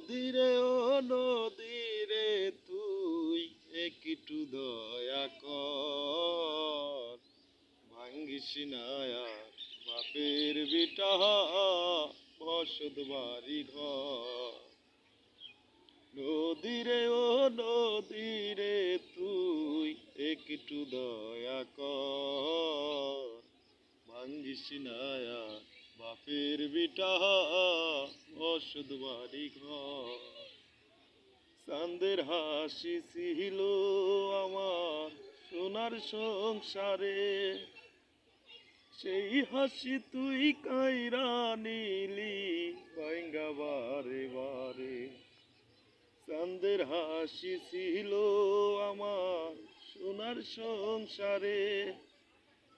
নদীরে ও নদীরে তুই একটু দয়া কর, ভাঙ্গিস না আর বাপের বিটা বসত বাড়ি ঘর। নদীরে ও নদীরে তুই একটু দয়া কর, ভাঙ্গিস না আর বাপের বিটা বসত বাড়ি ঘর। চাঁদের হাসি ছিল আমার সোনার সংসারে, সেই হাসি তুই কাইরা নিলি ভাঙ্গা বারে বারে। চাঁদের হাসি ছিল আমার সোনার সংসারে,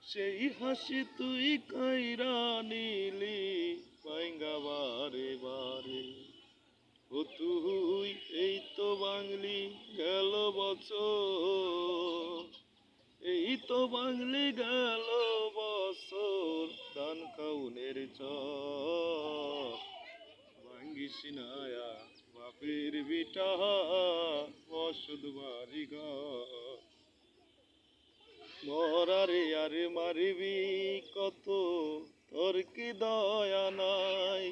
সেই হাসি তুই কাইরা নিলি ভাঙ্গা বারে বারে। ও তুই এই তো বাঙলি গেল বছর, এই তো বাঙলি গেল বছর, ধান খাউনের চর। ভাঙ্গিস না আর বাপের বিটা বসত বাড়ি ঘর। মরারে আরে মারিবি কত, তোর কি দয়া নাই?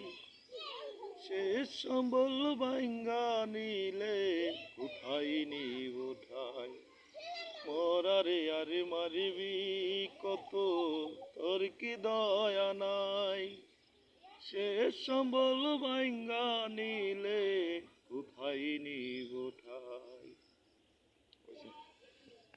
শেষ সম্বল ভাঙ্গা নিলে কোথায় নিব ঠাই? মরারে আরে মারিবি কত, তোর কি দয়া নাই? শেষ সম্বল ভাঙ্গা নিলে কোথায় নিব ঠাই?